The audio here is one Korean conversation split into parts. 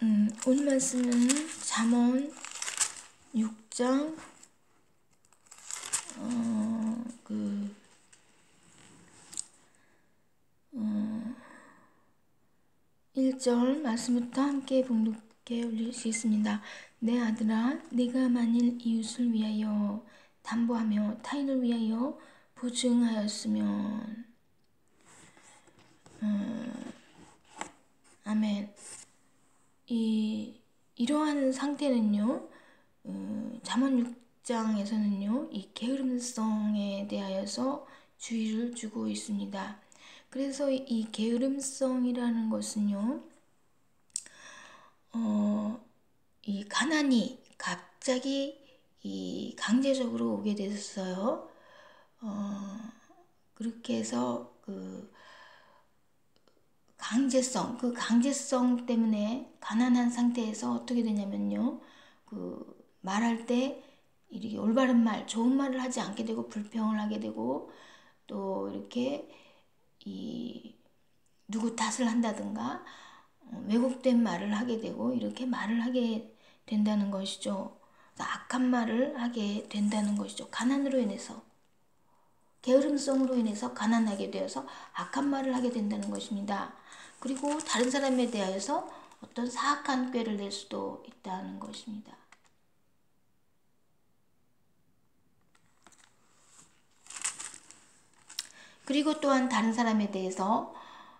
오늘 말씀은 잠언 6장 1절 말씀부터 함께 봉독해 올리시겠습니다. 내 아들아, 네가 만일 이웃을 위하여 담보하며 타인을 위하여 보증하였으면 아멘. 이러한 상태는요, 잠언 6장에서는요, 이 게으름성에 대하여서 주의를 주고 있습니다. 그래서 이 게으름성이라는 것은요, 이 가난이 갑자기 이 강제적으로 오게 됐어요. 그렇게 해서 그 강제성 때문에 가난한 상태에서 어떻게 되냐면요, 그 말할 때 이렇게 올바른 말, 좋은 말을 하지 않게 되고 불평을 하게 되고 또 이렇게 누구 탓을 한다든가 왜곡된 말을 하게 되고 이렇게 말을 하게 된다는 것이죠. 악한 말을 하게 된다는 것이죠. 가난으로 인해서, 게으름성으로 인해서 가난하게 되어서 악한 말을 하게 된다는 것입니다. 그리고 다른 사람에 대하여서 어떤 사악한 꾀를 낼 수도 있다는 것입니다. 그리고 또한 다른 사람에 대해서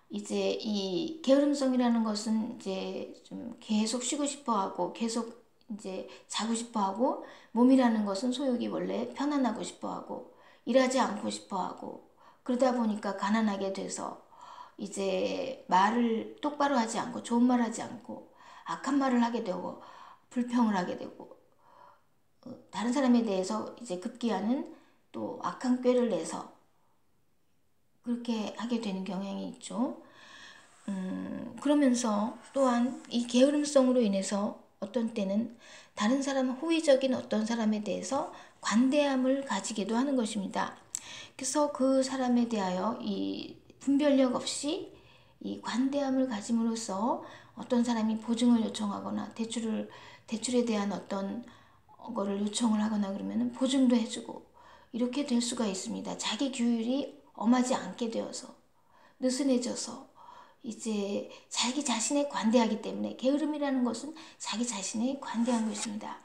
이제 이 게으름성이라는 것은 이제 좀 계속 쉬고 싶어 하고 계속 이제 자고 싶어 하고, 몸이라는 것은 소욕이 원래 편안하고 싶어 하고 일하지 않고 싶어 하고, 그러다 보니까 가난하게 돼서 이제 말을 똑바로 하지 않고 좋은 말 하지 않고 악한 말을 하게 되고 불평을 하게 되고 다른 사람에 대해서 이제 급기야는 또 악한 꾀를 내서 그렇게 하게 되는 경향이 있죠. 그러면서 또한 이 게으름성으로 인해서 어떤 때는 다른 사람, 호의적인 어떤 사람에 대해서 관대함을 가지기도 하는 것입니다. 그래서 그 사람에 대하여 이 분별력 없이 이 관대함을 가짐으로써 어떤 사람이 보증을 요청하거나 대출에 대한 어떤 거를 요청을 하거나 그러면 보증도 해주고 이렇게 될 수가 있습니다. 자기 규율이 엄하지 않게 되어서 느슨해져서 이제 자기 자신에 관대하기 때문에, 게으름이라는 것은 자기 자신에 관대한 것입니다.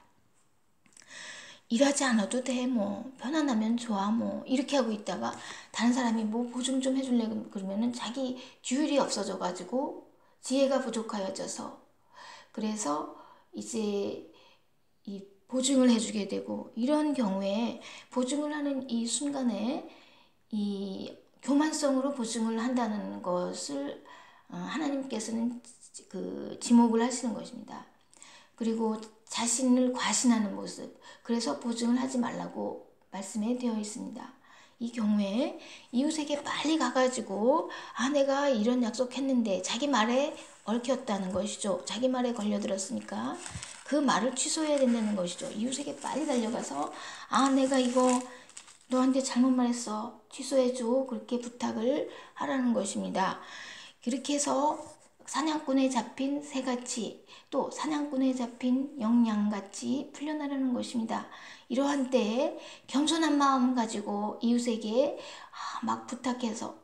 일하지 않아도 돼, 뭐 편안하면 좋아, 뭐 이렇게 하고 있다가 다른 사람이 뭐 보증 좀 해줄래 그러면은 자기 규율이 없어져 가지고 지혜가 부족하여져서 그래서 이제 이 보증을 해주게 되고, 이런 경우에 보증을 하는 이 순간에 이 교만성으로 보증을 한다는 것을 하나님께서는 그 지목을 하시는 것입니다. 그리고 자신을 과신하는 모습, 그래서 보증을 하지 말라고 말씀에 되어 있습니다. 이 경우에 이웃에게 빨리 가가지고 내가 이런 약속했는데 자기 말에 얽혔다는 것이죠. 자기 말에 걸려들었으니까 그 말을 취소해야 된다는 것이죠. 이웃에게 빨리 달려가서 내가 이거 너한테 잘못 말했어, 취소해줘, 그렇게 부탁을 하라는 것입니다. 그렇게 해서 사냥꾼에 잡힌 새같이 또 사냥꾼에 잡힌 영양같이 풀려나라는 것입니다. 이러한 때에 겸손한 마음 가지고 이웃에게 막 부탁해서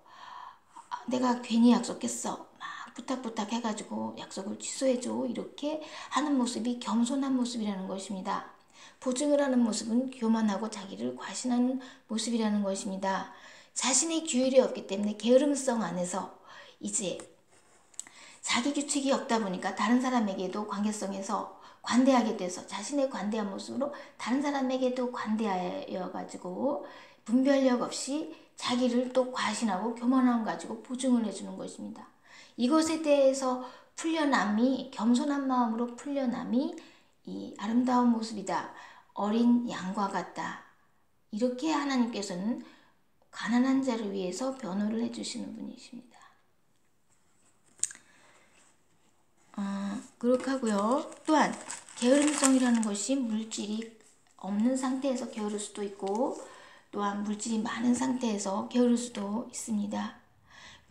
내가 괜히 약속했어, 막 부탁 해가지고 약속을 취소해줘, 이렇게 하는 모습이 겸손한 모습이라는 것입니다. 보증을 하는 모습은 교만하고 자기를 과신하는 모습이라는 것입니다. 자신의 규율이 없기 때문에 게으름성 안에서 이제 자기 규칙이 없다 보니까 다른 사람에게도 관계성에서 관대하게 돼서 자신의 관대한 모습으로 다른 사람에게도 관대하여 가지고 분별력 없이 자기를 또 과신하고 교만함 가지고 보증을 해주는 것입니다. 이것에 대해서 풀려남이, 겸손한 마음으로 풀려남이 이 아름다운 모습이다. 어린 양과 같다. 이렇게 하나님께서는 가난한 자를 위해서 변호를 해주시는 분이십니다. 그렇게 하고요. 또한 게으름성이라는 것이 물질이 없는 상태에서 게으를 수도 있고 또한 물질이 많은 상태에서 게으를 수도 있습니다.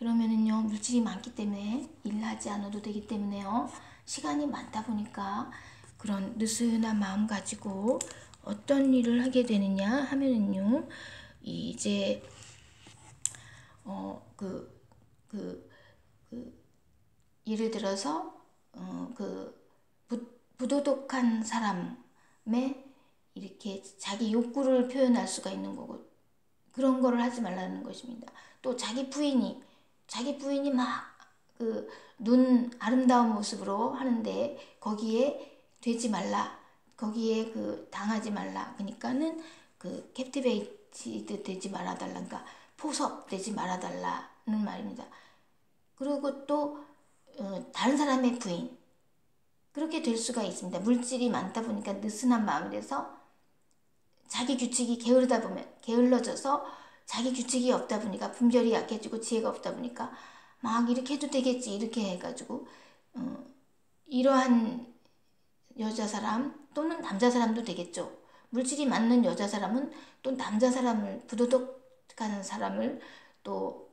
그러면은요 물질이 많기 때문에 일하지 않아도 되기 때문에요 시간이 많다 보니까 그런 느슨한 마음 가지고 어떤 일을 하게 되느냐 하면은요 이제 예를 들어서 부도덕한 사람의 이렇게 자기 욕구를 표현할 수가 있는 거고 그런 거를 하지 말라는 것입니다. 또 자기 부인이 막 눈 아름다운 모습으로 하는데 거기에 되지 말라. 거기에 당하지 말라. 그러니까는 캡티베이트 되지 말아 달라. 그러니까 포섭되지 말아 달라는 말입니다. 그리고 또 다른 사람의 부인 그렇게 될 수가 있습니다. 물질이 많다 보니까 느슨한 마음이 돼서 자기 규칙이 게을러져서 자기 규칙이 없다 보니까 분별이 약해지고 지혜가 없다 보니까 막 이렇게 해도 되겠지 이렇게 해가지고 이러한 여자 사람 또는 남자 사람도 되겠죠. 물질이 맞는 여자 사람은 또 남자 사람을 부도덕한 사람을 또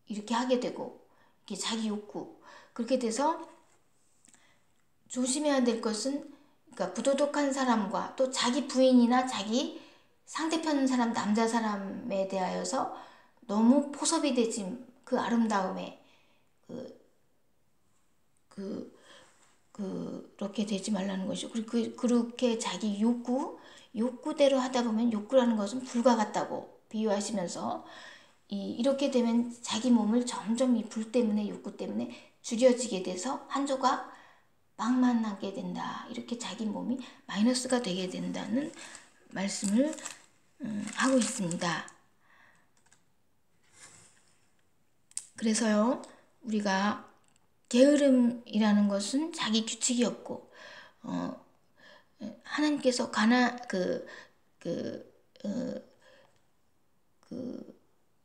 이렇게 하게 되고 이렇게 자기 욕구 그렇게 돼서 조심해야 될 것은 그러니까 부도덕한 사람과 또 자기 부인이나 자기 상대편 사람 남자 사람에 대하여서 너무 포섭이 되지 그 아름다움에 그렇게 되지 말라는 것이죠. 그리고 그렇게 자기 욕구대로 하다 보면 욕구라는 것은 불과 같다고 비유하시면서 이렇게 되면 자기 몸을 점점 이 불 때문에 욕구 때문에 줄여지게 돼서 한 조각 빵만 나게 된다. 이렇게 자기 몸이 마이너스가 되게 된다는 말씀을 하고 있습니다. 그래서요 우리가 게으름이라는 것은 자기 규칙이 없고 하나님께서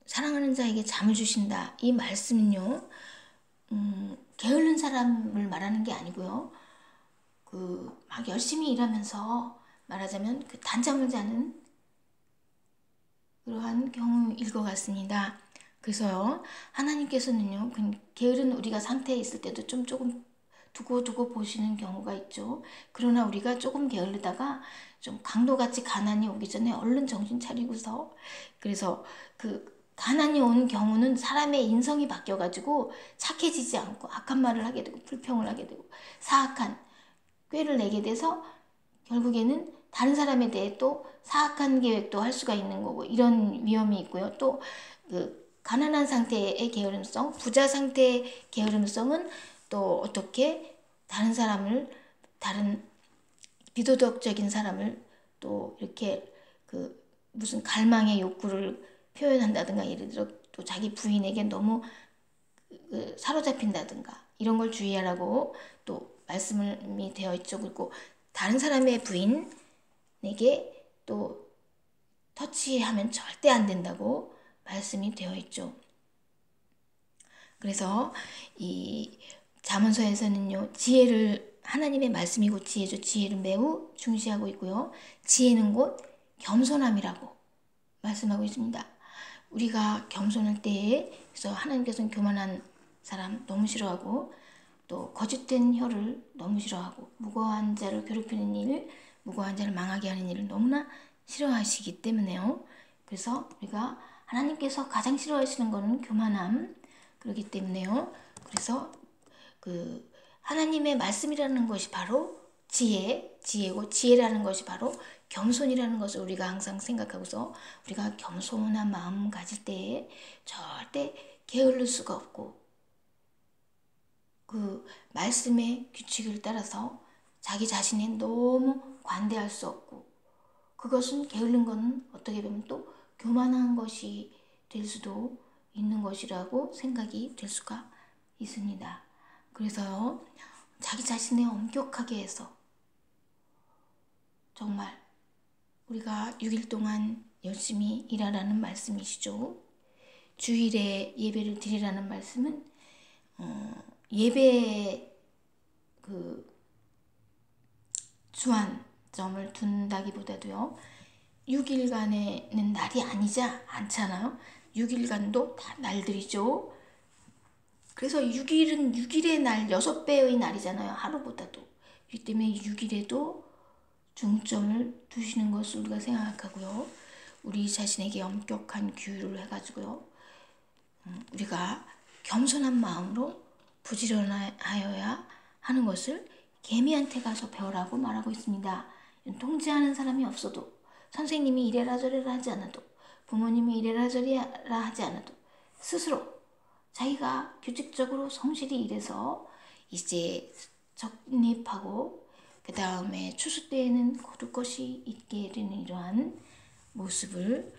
사랑하는 자에게 잠을 주신다. 이 말씀은요 게으른 사람을 말하는 게 아니고요 막 열심히 일하면서 말하자면 단잠을 자는 그러한 경우일 것 같습니다. 그래서요 하나님께서는요 게으른 우리가 상태에 있을 때도 조금 두고 보시는 경우가 있죠. 그러나 우리가 조금 게을르다가 좀 강도같이 가난이 오기 전에 얼른 정신 차리고서 그래서 가난이 온 경우는 사람의 인성이 바뀌어가지고 착해지지 않고 악한 말을 하게 되고 불평을 하게 되고 사악한 꾀를 내게 돼서 결국에는 다른 사람에 대해 또 사악한 계획도 할 수가 있는 거고 이런 위험이 있고요. 또 가난한 상태의 게으름성, 부자 상태의 게으름성은 또 어떻게 다른 비도덕적인 사람을 또 이렇게 무슨 갈망의 욕구를 표현한다든가 예를 들어 또 자기 부인에게 너무 사로잡힌다든가 이런 걸 주의하라고 또 말씀이 되어 있죠. 그리고 다른 사람의 부인에게 또 터치하면 절대 안 된다고 말씀이 되어 있죠. 그래서 이 잠언서에서는요 지혜를 하나님의 말씀이고 지혜죠. 지혜를 매우 중시하고 있고요. 지혜는 곧 겸손함이라고 말씀하고 있습니다. 우리가 겸손할 때에 그래서 하나님께서는 교만한 사람 너무 싫어하고 또 거짓된 혀를 너무 싫어하고 무고한 자를 괴롭히는 일, 무고한 자를 망하게 하는 일을 너무나 싫어하시기 때문에요. 그래서 우리가 하나님께서 가장 싫어하시는 것은 교만함 그렇기 때문에요. 그래서 하나님의 말씀이라는 것이 바로 지혜고 지혜라는 것이 바로 겸손이라는 것을 우리가 항상 생각하고서 우리가 겸손한 마음 가질 때에 절대 게을를 수가 없고 말씀의 규칙을 따라서 자기 자신에 너무 관대할 수 없고 그것은 게으른 것은 어떻게 보면 또 교만한 것이 될 수도 있는 것이라고 생각이 될 수가 있습니다. 그래서요 자기 자신에 엄격하게 해서 정말 우리가 6일 동안 열심히 일하라는 말씀이시죠. 주일에 예배를 드리라는 말씀은 예배에 주안점을 둔다기보다도요 6일간에는 날이 아니지 않잖아요. 6일간도 다 날들이죠. 그래서 6일은 6일의 날 6배의 날이잖아요. 하루보다도. 그렇기 때문에 6일에도 중점을 두시는 것을 우리가 생각하고요. 우리 자신에게 엄격한 규율을 해가지고요. 우리가 겸손한 마음으로 부지런하여야 하는 것을 개미한테 가서 배우라고 말하고 있습니다. 통제하는 사람이 없어도, 선생님이 이래라 저래라 하지 않아도, 부모님이 이래라 저래라 하지 않아도 스스로 자기가 규칙적으로 성실히 일해서 이제 적립하고 그 다음에 추수 때에는 거둘 것이 있게 되는 이러한 모습을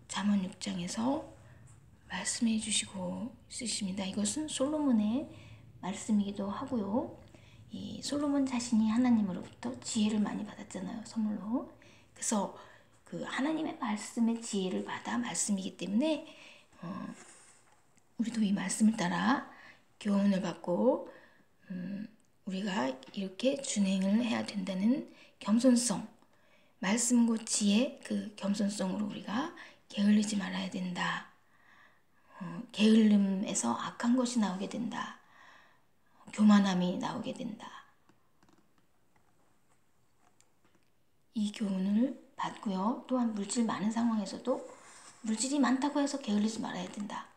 잠언 6장에서 말씀해 주시고 있으십니다. 이것은 솔로몬의 말씀이기도 하고요. 이 솔로몬 자신이 하나님으로부터 지혜를 많이 받았잖아요. 선물로. 그래서 그 하나님의 말씀의 지혜를 받아 말씀이기 때문에 우리도 이 말씀을 따라 교훈을 받고 우리가 이렇게 준행을 해야 된다는 겸손성, 말씀과 지혜, 그 겸손성으로 우리가 게을리지 말아야 된다. 게을름에서 악한 것이 나오게 된다. 교만함이 나오게 된다. 이 교훈을 받고요. 또한 물질 많은 상황에서도 물질이 많다고 해서 게을리지 말아야 된다.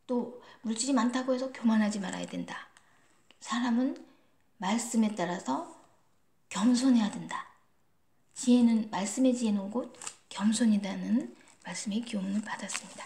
또 물질이 많다고 해서 교만하지 말아야 된다. 사람은 말씀에 따라서 겸손해야 된다. 지혜는, 말씀의 지혜는 곧 겸손이라는 말씀의 교훈을 받았습니다.